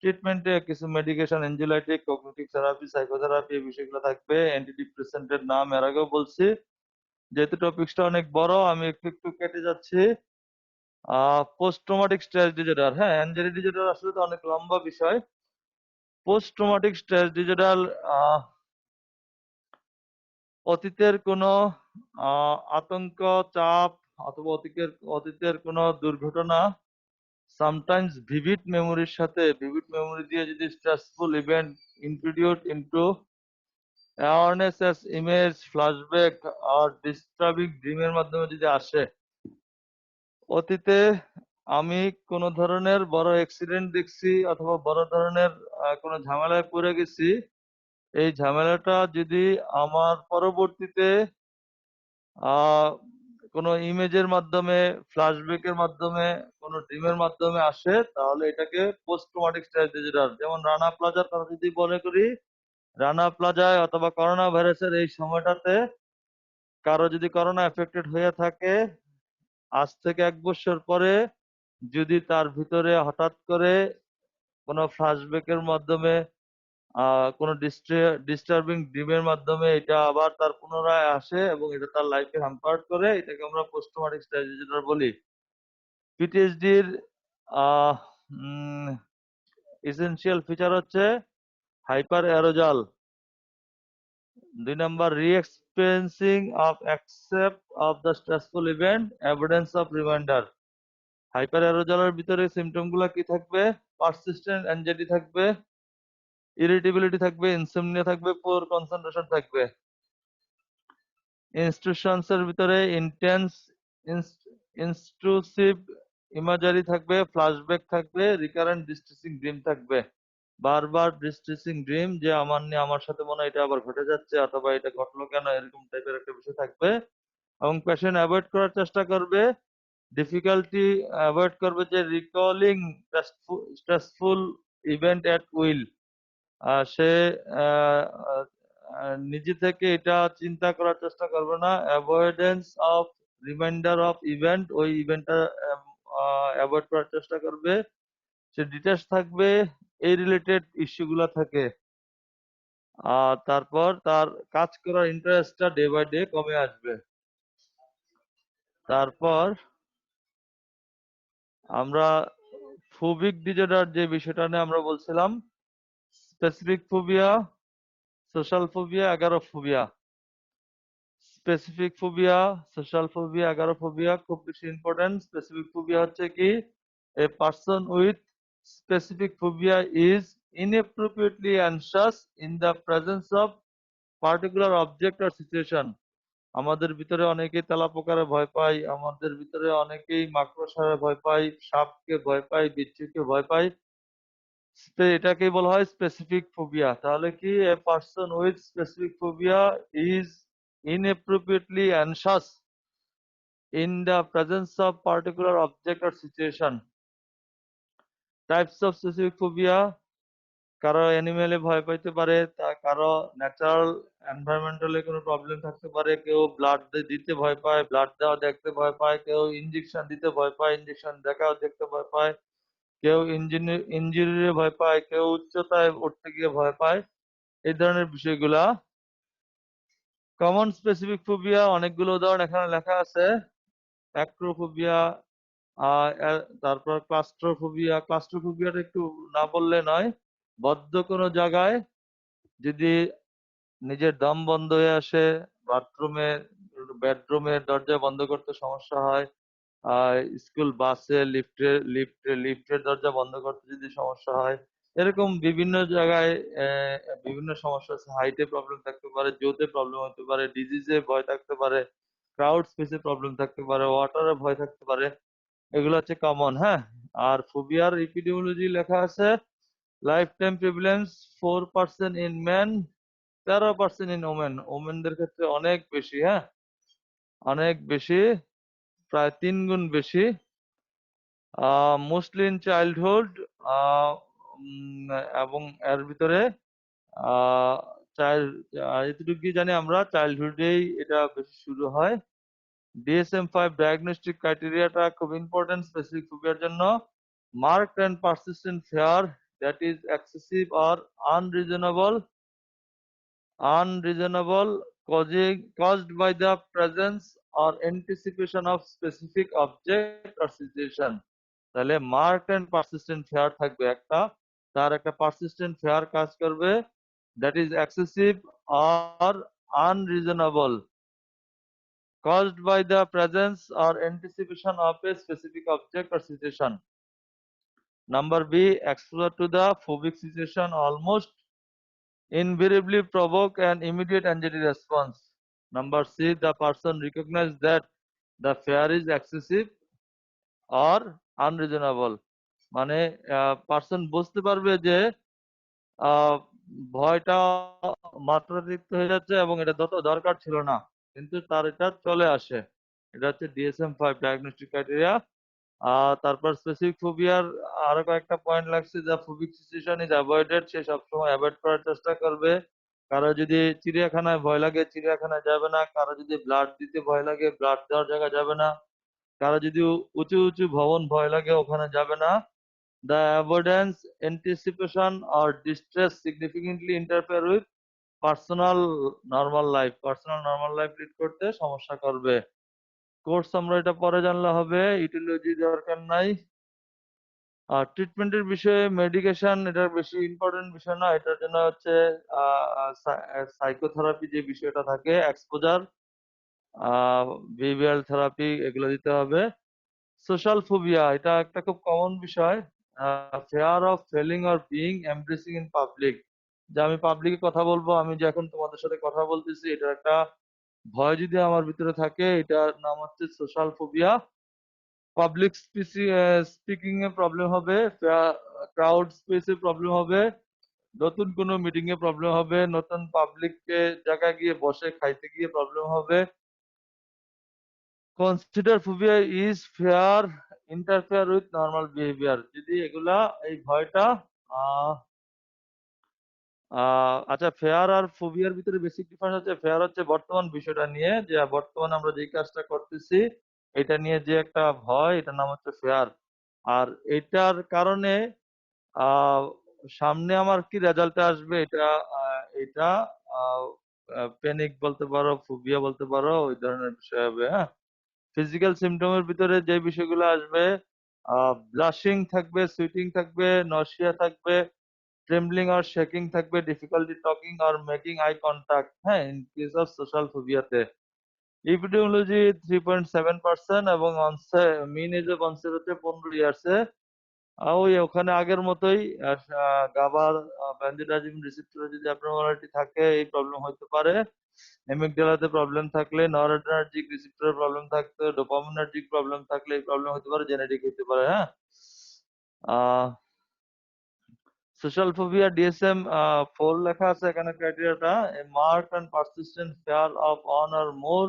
Speaker 2: ট্রিটমেন্টে কিছু মেডিকেশন, এনজিওলাইটিক, কগনিটিভ থেরাপি, সাইকোথেরাপি এই বিষয়গুলো থাকবে। অ্যান্টিডিপ্রেসেন্টের নাম এর আগেও বলছি। যেহেতু টপিকসটা অনেক বড় আমি একটু একটু কেটে যাচ্ছি। পোস্ট ট্রমাটিক স্ট্রেস ডিসঅর্ডার, হ্যাঁ অ্যাংজাইটি ডিসঅর্ডার আসলে তো অনেক লম্বা বিষয়। পোস্ট ট্রমাটিক স্ট্রেস ডিসঅর্ডার অতীতের কোনো আতঙ্ক, চাপ, অথবা অতীতের কোনো দুর্ঘটনা, সামটাইমস ভিভিড মেমোরির সাথে, ভিভিড মেমোরি দিয়ে যদি stressful event introduce into awareness as image, flashback আর ডিস্টার্বিং ড্রিমের মাধ্যমে যদি আসে, অতীতে আমি কোনো ধরনের বড় অ্যাক্সিডেন্ট দেখছি অথবা বড় ধরনের কোনো ঝামেলায় পড়ে গেছি, এই ঝামেলাটা যদি আমার পরবর্তীতে কোনো ইমেজের মাধ্যমে, ফ্ল্যাশব্যাকের মাধ্যমে, কোনো ড্রিমের মাধ্যমে আসে তাহলে এটাকে পোস্ট ট্রমাটিক স্ট্রেস ডিসঅর্ডার। যেমন রানা প্লাজার কথা যদি মনে করি, রানা প্লাজায় অথবা করোনা ভাইরাসের এই সময়টাতে কারো যদি করোনা এফেক্টেড হয়ে থাকে, আজ থেকে 1 বছর পরে যদি তার ভিতরে হঠাৎ করে কোনো ফ্ল্যাশব্যাকের মাধ্যমে কোনো ডিস্টার্বিং ড্রিমের মাধ্যমে এটা আবার তার পুনরায় আসে এবং এটা তার লাইফে হ্যাম্পার্ড করে, এটাকে আমরা পোস্ট ট্রমাটিক স্ট্রেস ডিসঅর্ডার বলি। পিটিএসডির এসেনশিয়াল ফিচার হচ্ছে hyper arousal. 2 number, re-experiencing of aspect of the stressful event, evidence of reminder. Hyper অ্যারোজালের ভিতরে সিমটম গুলা কি থাকবে? পারসিস্টেন্ট অ্যাংজাইটি থাকবে, ইরিটেবিলিটি থাকবে, ইনসোমনিয়া থাকবে, পুয়ার কনসেন্ট্রেশন থাকবে। ইনস্ট্রুশনস এর ভিতরে ইন্টেন্স ইনস্ট্রুসিভ ইমাজারি থাকবে, ফ্ল্যাশব্যাক থাকবে, রিকারেন্ট ডিস্ট্রেসিং ড্রিম থাকবে। বারবার ডিস্ট্রেসিং ড্রিম, যে আমার সাথে মনে হয় এটা আবার ঘটে যাচ্ছে অথবা এটা ঘটলো কেন, এরকম টাইপের একটা বিষয় থাকবে। এবং পেশেন্ট অ্যাভয়েড করার চেষ্টা করবে, ডিফিকাল্টি অ্যাভয়েড করবে যে recalling stressful event at will. সে নিজে থেকে এটা চিন্তা করার চেষ্টা করবে না। Avoidance of reminder of event, ওই ইভেন্টটা অ্যাভয়েড করার চেষ্টা করবে। সে ডিটাচ থাকবে, এই রিলেটেড ইস্যুগুলো থাকে। আর তারপর তার কাজ করার ইন্টারেস্টটা ডে বাই ডে কমে আসবে। তারপর আমরা ফোবিক ডিজঅর্ডার যে বিষয়টা নিয়ে আমরা বলছিলাম, specific phobia, social phobia, অ্যাগারোফোবিয়া। Specific phobia, social phobia, অ্যাগারোফোবিয়া খুব বেশি ইম্পর্টেন্ট। স্পেসিফিক ফোবিয়া হচ্ছে কি, a person with specific phobia is inappropriately anxious in the presence of particular object or situation. আমাদের ভিতরে অনেকেই তেলাপোকারে ভয় পাই, আমাদের ভিতরে অনেকেই মাকড়সারে ভয় পাই, সাপকে ভয় পাই, বিচ্ছুকে ভয় পাই। এটাকেই বলা হয় স্পেসিফিক ফোবিয়া। তাহলে কি, a person with specific phobia is inappropriately anxious in the presence of particular object or situation. Types of specific phobia: কারো অ্যানিমেলে ভয় পাইতে পারে, তা কারো ন্যাচারাল এনভায়রনমেন্টালে কোনো প্রবলেম থাকতে পারে, কেউ ব্লাড দিতে ভয় পায়, ব্লাড দেওয়া দেখতে ভয় পায়, কেউ ইনজেকশন দিতে ভয় পায়, ইনজেকশন দেখাও দেখতে ভয় পায়, কেউ ইঞ্জুরিতে ভয় পায়, কেউ উচ্চতায় উঠতে গিয়ে ভয় পায়। এই ধরনের বিষয়গুলা কমন। স্পেসিফিক ফোবিয়া অনেকগুলো উদাহরণ এখানে লেখা আছে। অ্যাক্রোফোবিয়া, তারপর ক্লাস্ট্রোফোবিয়া। ক্লাস্ট্রোফোবিয়াটা একটু না বললে নয়। বদ্ধ কোনো জায়গায় যদি নিজের দম বন্ধ হয়ে আসে, বাথরুমে, বেডরুমের দরজা বন্ধ করতে সমস্যা হয়, স্কুল বাসে, লিফটের দরজা বন্ধ করতে যদি সমস্যা হয়, এরকম বিভিন্ন জায়গায় বিভিন্ন সমস্যা আছে। হাইটে প্রবলেম থাকতে পারে, জোতে প্রবলেম হতে পারে, ডিজিজে ভয় থাকতে পারে, ক্রাউড স্পেসে প্রবলেম থাকতে পারে, ওয়াটারে ভয় থাকতে পারে। এগুলো হচ্ছে কমন। হ্যাঁ, আর ফোবিয়ার এপিডেমিওলজি লেখা আছে, lifetime prevalence 4% in man, 13% in women. ওমেনদের ক্ষেত্রে অনেক বেশি। হ্যাঁ, অনেক বেশি, প্রায় 3 গুণ বেশি। মোস্টলি ইন চাইল্ডহুড, এবং এর ভিতরে এতটুকু কি জানি আমরা, চাইল্ডহুডেই এটা বেশি শুরু হয়। DSM-5 ডায়াগনস্টিক ক্রাইটেরিয়াটা খুব ইম্পর্টেন্ট স্পেসিফিক ফোবিয়ার জন্য। Marked and persistent fear that is excessive or unreasonable caused by the presence or anticipation of specific object or situation. তাহলে মার্কড অ্যান্ড পারসিস্টেন্ট ফেয়ার থাকবে একটা, তার একটা পারসিস্টেন্ট ফেয়ার কাজ করবে, that is excessive or unreasonable caused by the presence or anticipation of a specific object or situation. Number B, exposure to the phobic situation almost invariably provoke an immediate anxiety response. Number C, the person recognizes that the fear is excessive or unreasonable. মানে পার্সন বুঝতে পারবে যে ভয়টা মাত্রাতিরিক্ত হয়ে যাচ্ছে এবং এটা যত দরকার ছিল না, কিন্তু তার এটা চলে আসে। এটা হচ্ছে DSM-5 ডায়াগনস্টিক ক্রাইটেরিয়া। তারপর স্পেসিফিক ফোবিয়ার আরো কয়েকটা পয়েন্ট লাগছে, যা ফোবিক সিচুয়েশন ইজ অ্যাভয়েডেড, সে সবসময় অ্যাভয়েড করার চেষ্টা করবে। কারো যদি চিড়িয়াখানায় ভয় লাগে চিড়িয়াখানায় যাবে না, কারো যদি ব্লাড দিতে ভয় লাগে ব্লাড দেওয়ার জায়গায় যাবে না, কারো যদি উঁচু উঁচু ভবন ভয় লাগে ওখানে যাবে না। The avoidance, anticipation or distress significantly interfere with personal normal life lead করতে সমস্যা করবে। কোর্স আমরা এটা পরে জানলে হবে, ইটিওলজি দরকার নাই। আর ট্রিটমেন্টের বিষয়ে মেডিকেশন এটা বেশি ইম্পর্টেন্ট বিষয় না, এটার জন্য হচ্ছে সাইকোথেরাপি যে বিষয়টা থাকে, এক্সপোজার, বিহেভিয়ারাল থেরাপি, এগুলো দিতে হবে। সোশ্যাল ফোবিয়া এটা একটা খুব কমন বিষয়, fair of felling or being embarrassing in public, যে আমি পাবলিকে কথা বলবো, আমি যে এখন তোমাদের সাথে কথা বলতেছি, এটা একটা ভয় যদি আমার ভিতরে থাকে, এটার নাম হচ্ছে সোশ্যাল ফোবিয়া। পাবলিক স্পিকিং এ প্রবলেম হবে, ক্রাউড স্পেসে প্রবলেম হবে, নতুন কোনো মিটিং এ প্রবলেম হবে, নতুন পাবলিক জায়গায় গিয়ে বসে খাইতে গিয়ে প্রবলেম হবে। Consider phobia is fair interfere with normal behaviour, যদি এগুলা এই ভয়টা আহ আচ্ছা, ফেয়ার আর ফোবিয়ার ভিতরে বেসিক ডিফারেন্স হচ্ছে, ফেয়ার হচ্ছে বর্তমান বিষয়টা নিয়ে, যে বর্তমানে আমরা যে কাজটা করতেছি এটা নিয়ে যে একটা ভয়, এটার নাম হচ্ছে ফেয়ার। আর এটার কারণে আহ সামনে আমার কি রেজাল্টে আসবে, এটা প্যানিক বলতে পারো, ফোবিয়া বলতে পারো, ওই ধরনের বিষয় হবে। হ্যাঁ, ফিজিক্যাল সিমটমের ভিতরে যে বিষয়গুলো আসবে, ব্লাশিং থাকবে, সুইটিং থাকবে, নশিয়া থাকবে, ট্রেমব্লিং আর শেকিং থাকবে, difficulty talking are making eye contact. হ্যাঁ, ইন কেস অফ সোশ্যাল ফোবিয়াতে ইপিডেমিওলজি 3.7%, এবং মিন এজ অফ অনসেট হচ্ছে 15 ইয়ার্সে। ওই ওখানে আগের মতোই গাবার ব্যানজোডাইজিন রিসেপ্টরে যদি অ্যাবনর্মালিটি থাকে এই প্রবলেম হতে পারে। অ্যামিগডালাতে প্রবলেম থাকলে, নরঅ্যাড্রেনার্জিক রিসেপ্টরে প্রবলেম থাকতে, ডোপামিনার্জিক প্রবলেম থাকলে এই প্রবলেম হতে পারে, জেনেটিক হতে পারে। হ্যাঁ, সোশ্যাল ফোবিয়া ডিএসএম 4 লেখা আছে এখানে ক্রাইটেরিয়াটা, A marked and persistent fear of one or more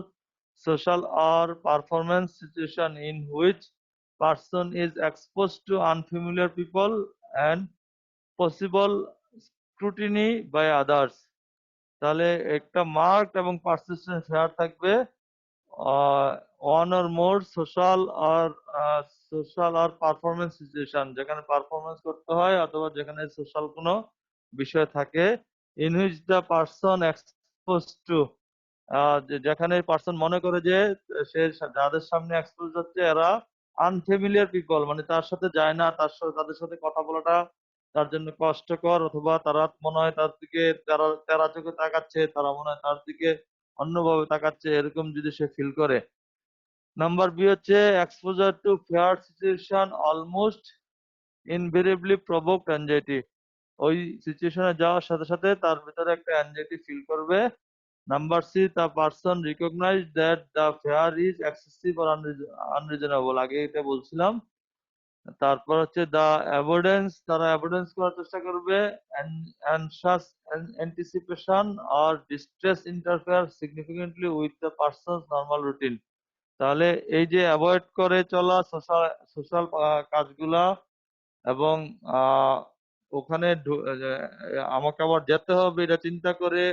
Speaker 2: social or performance situation in which person is exposed to unfamiliar people and possible scrutiny by others। তাহলে একটা মার্ক এবং পারসিস্টেন্ট ফেয়ার থাকবে, ওয়ান অর মোর সোশ্যাল আর পারফরমেন্স সিচুয়েশন, যেখানে পারফরমেন্স করতে হয় অথবা যেখানে সোশ্যাল কোনো বিষয় থাকে, in which the person expose to, যেখানে পার্সন মনে করে যে সে যাদের সামনে এক্সপোজ হচ্ছে এরা আনফেমিলিয়ার পিপল, মানে তার সাথে যায় না, তাদের সাথে কথা বলাটা তার জন্য কষ্টকর, অথবা তারা মনে হয় তার দিকে তারা তেরা চোখে তাকাচ্ছে, তারা মনে হয় তার দিকে অন্যভাবে তাকাচ্ছে, এরকম যদি সে ফিল করে। নাম্বার বি হচ্ছে exposure to fear situation almost invariably provoked anxiety, ওই সিচুয়েশনে যাওয়ার সাথে সাথে তার ভিতরে একটা অ্যাংজাইটি ফিল করবে। Number c, the person recognize that the fear is excessive or unreasonable, আগে এটা বলছিলাম। তারপর হচ্ছে দ্য অ্যাভয়েডেন্স, তারা অ্যাভয়েডেন্স করার চেষ্টা করবে। অ্যানশাস anticipation or distress interfere significantly with the persons normal routine. তাহলে এই যে অ্যাভয়েড করে চলা সোশ্যাল সোশ্যাল কাজগুলা, এবং ওখানে আমাকে আবার যেতে হবে এটা চিন্তা করে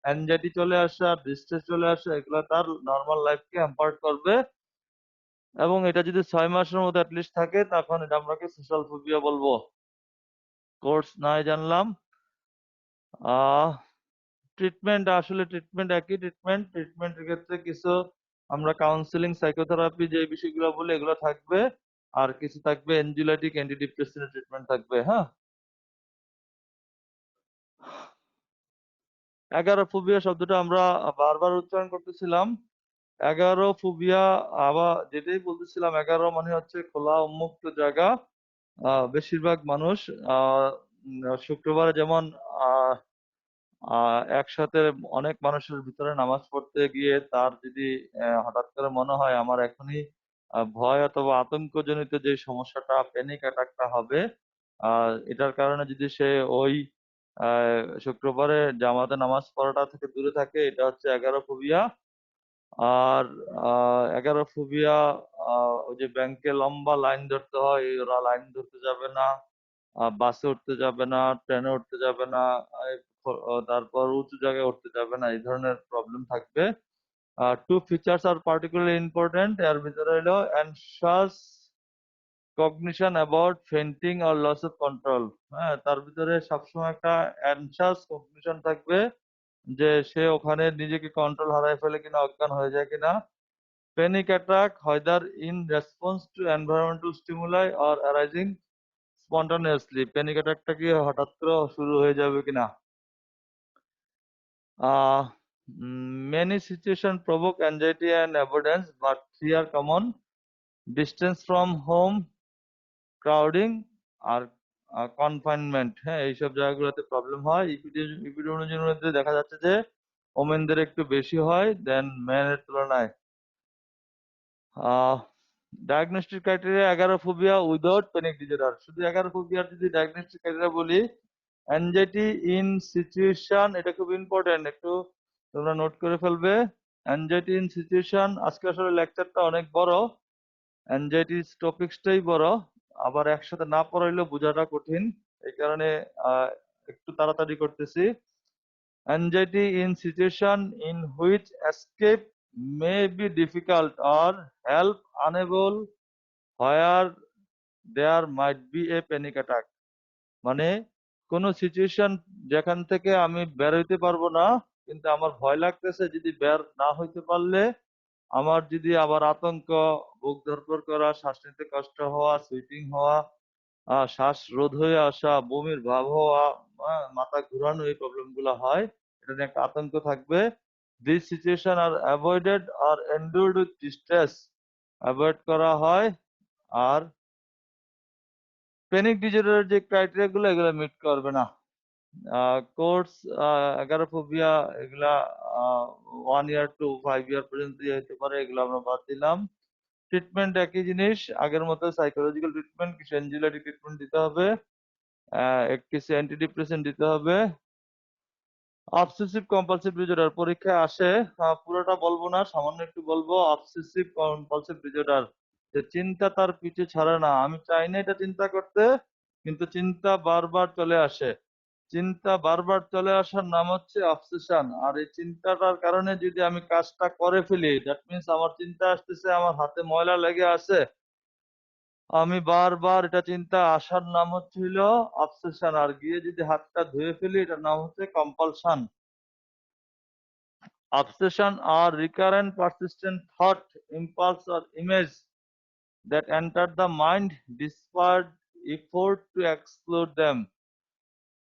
Speaker 2: অ্যাংজাইটি চলে আসা, ডিস্ট্রেস চলে আসা, এগুলো তার নর্মাল লাইফকে হ্যাম্পার করবে। এবং এটা যদি 6 মাসের মতো অ্যাটলিস্ট থাকে, তখন এটা আমরা সোশ্যাল ফোবিয়া বলবো। কোর্স নাই জানলাম। ট্রিটমেন্ট, আসলে ট্রিটমেন্ট একই ট্রিটমেন্টের ক্ষেত্রে কিছু আমরা কাউন্সিলিং, সাইকোথেরাপি যে বিষয়গুলো বলি এগুলো থাকবে, আর কিছু থাকবে এনজিওলাইটিক অ্যান্টিডিপ্রেসেন্ট ট্রিটমেন্ট থাকবে। হ্যাঁ, 11 ফোবিয়া শব্দটা আমরা বারবার উচ্চারণ করতেছিলাম। 11 ফোবিয়া, আবার যেটাই বলতেছিলাম, 11 মানে হচ্ছে খোলা উন্মুক্ত জায়গা। বেশিরভাগ মানুষ শুক্রবারে যেমন একসাথে অনেক মানুষের ভিতরে নামাজ পড়তে গিয়ে তার যদি হঠাৎ করে মনে হয় আমার এখনই ভয় অথবা আতঙ্কজনিত যে সমস্যাটা, প্যানিক অ্যাটাকটা হবে, এটার কারণে যদি সে ওই শুক্রবারে জামাতে নামাজ পড়াটা থেকে দূরে থাকে, এটা হচ্ছে 11 ফোবিয়া। আর 11 ফোবিয়া ওই যে ব্যাংকে লম্বা লাইন ধরতে হয়, ওরা লাইন ধরতে যাবে না, বাসে উঠতে যাবে না, ট্রেনে উঠতে যাবে না, তারপর উঁচু জায়গায় উঠতে যাবে না, এই ধরনের প্রবলেম থাকবে। Two features are particularly important, এর ভিতরে হলো অ্যানশাস কগনিশন অ্যাবাউট ফেন্টিং আর লস অফ কন্ট্রোল। হ্যাঁ, তার ভিতরে সবসময় একটা অ্যানশাস কগনিশন থাকবে যে সে ওখানে নিজেকে কন্ট্রোল হারায় ফেলে কিনা, অজ্ঞান হয়ে যায় কিনা। Panic attack whether in response to environmental stimuli or arising spontaneously, panic অ্যাটাকটা কি হঠাৎ করে শুরু হয়ে যাবে কিনা। Many situations provoke anxiety and avoidance, but three are common: distance from home, crowding আর কনফাইনমেন্ট। হ্যাঁ, এইসব জায়গাগুলোতে প্রবলেম হয়। ইপিডিমিওলজির মধ্যে দেখা যাচ্ছে যে ওমেনদের একটু বেশি হয় দেন মেনের তুলনায়। Diagnostic criteria অ্যাগারোফোবিয়া without panic disorder. শুধু অ্যাগারোফোবিয়ার যদি ডায়াগনস্টিক ক্রাইটেরিয়া বলি, অ্যাংজাইটি ইন সিচুয়েশন, এটা খুব ইম্পর্টেন্ট, একটু তোমরা নোট করে ফেলবে। অ্যাংজাইটি ইন সিচুয়েশন, আজকে আসলে লেকচারটা অনেক বড়, অ্যাংজাইটি টপিক্সটাই বড়, আবার একসাথে না পড়াইলেও বোঝাটা কঠিন, এই কারণে একটু তাড়াতাড়ি করতেছি। Anxiety in situation in which escape may be difficult or help unable where there might be a panic attack। মানে কোন সিচুয়েশন যেখান থেকে আমি বের হইতে পারবো না, কিন্তু আমার ভয় লাগতেছে, যদি বের না হইতে পারলে আমার যদি আবার আতঙ্ক, বুক ধড়ফড় করা, শ্বাস নিতে কষ্ট হওয়া, সুইটিং হওয়া, শ্বাস রোধ হয়ে আসা, বমির ভাব হওয়া, মাথা ঘুরানো, এই প্রবলেম গুলা হয়, এটা নিয়ে একটা আতঙ্ক থাকবে। This situation are avoided or endured with distress, avoid করা হয়। আর প্যানিক ডিসঅর্ডারের যে ক্রাইটেরিয়া গুলো, এগুলো মিট করবে না। কোর্স অ্যাগারোফোবিয়া, এগুলা 1 year to 5 year পর্যন্ত হতে পারে, এগুলো আমরা বাদ দিলাম। ট্রিটমেন্ট একই জিনিস, আগের মতো সাইকোলজিক্যাল ট্রিটমেন্ট, কিছু এনজিওলজি ট্রিটমেন্ট দিতে হবে, কিছু অ্যান্টিডিপ্রেসেন্ট দিতে হবে। অবসেসিভ কম্পালসিভ ডিসঅর্ডার পরীক্ষায় আসে, পুরোটা বলবো না, সামান্য একটু বলবো। অবসেসিভ কম্পালসিভ ডিসঅর্ডার, যে চিন্তা তার পিছু ছাড়ে না, আমি চাই না এটা চিন্তা করতে, কিন্তু চিন্তা বারবার চলে আসে। চিন্তা বারবার চলে আসার নাম হচ্ছে অবসেশন। আর এই চিন্তাটার কারণে যদি আমি কাজটা করে ফেলি, দ্যাট মিনস আমার চিন্তা আসতেছে, আমার হাতে ময়লা লেগে আছে, আমি বারবার এটা চিন্তা আসার নাম হচ্ছিল অবসেশন, আর গিয়ে যদি হাতটা ধুয়ে ফেলি, এটার নাম হচ্ছে compulsion. Obsession are recurrent persistent thought, impulse or image that enter the mind despite effort to exclude them।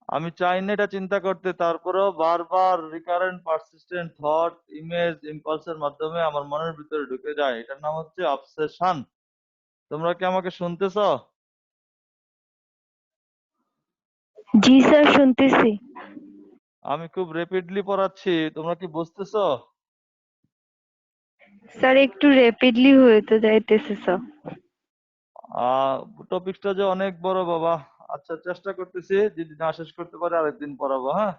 Speaker 2: আমি চাই না এটা চিন্তা করতে, তারপরেও বারবার রিকারেন্ট পারসিস্টেন্ট থট, ইমেজ, ইম্পালসের মাধ্যমে আমার মনের ভিতরে ঢুকে যায়, এটার নাম হচ্ছে অবসেশন। তোমরা কি আমাকে শুনতেছো?
Speaker 1: জি স্যার, শুনতেছি।
Speaker 2: আমি খুব রেপিডলি পড়াচ্ছি, তোমরা কি বুঝতেছো?
Speaker 1: স্যার একটু র্যাপিডলি হইতে যাইতেছে স্যার।
Speaker 2: টপিকটা যে অনেক বড় বাবা। আচ্ছা, চেষ্টা করতেছি, যদি না শেষ করতে পারি আরেকদিন পড়াবো। হ্যাঁ,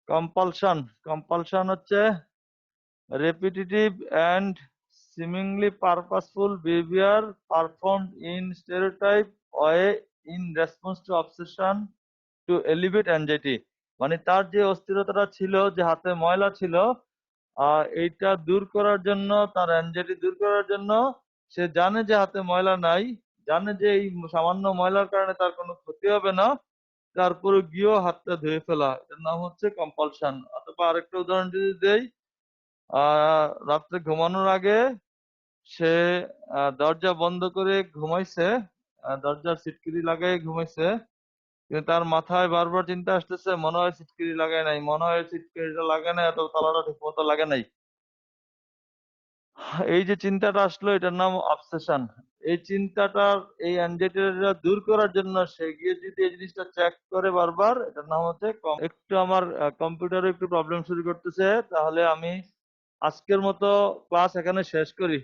Speaker 2: কম্পালশন। কম্পালশন হচ্ছে repetitive and seemingly purposeful behavior performed in stereotype way in response to obsession to alleviate anxiety। মানে তার যে অস্থিরতাটা ছিল, যে হাতে ময়লা ছিল, এইটা দূর করার জন্য, তার অ্যাংজাইটি দূর করার জন্য, সে জানে যে হাতে ময়লা নাই, জানে যে এই সামান্য ময়লার কারণে তার কোনো ক্ষতি হবে না, তারপরে গিয়েও হাতটা ধুয়ে ফেলা, এটার নাম হচ্ছে কম্পালশন। অথবা আরেকটা উদাহরণ যদি দেই, রাত্রে ঘুমানোর আগে সে দরজা বন্ধ করে ঘুমাইছে, দরজার সিটকিরি লাগাই ঘুমাইছে, কিন্তু তার মাথায় বারবার চিন্তা আসতেছে, মনে হয় সিটকিরি লাগায় নাই, মনে হয় সিটকিরিটা লাগায় নাই, অথবা তালাটা ঠিক মতো লাগে নাই। এই যে চিন্তাটা আসলো, এটার নাম অবসেশন। এই চিন্তাটার, এই অ্যাংজাইটিটা দূর করার জন্য সে গিয়ে যদি এই জিনিসটা চেক করে বারবার, এটার নাম হচ্ছে একটু আমার কম্পিউটারে একটু প্রবলেম শুরু করতেছে, তাহলে আমি আজকের মতো ক্লাস এখানে শেষ করি।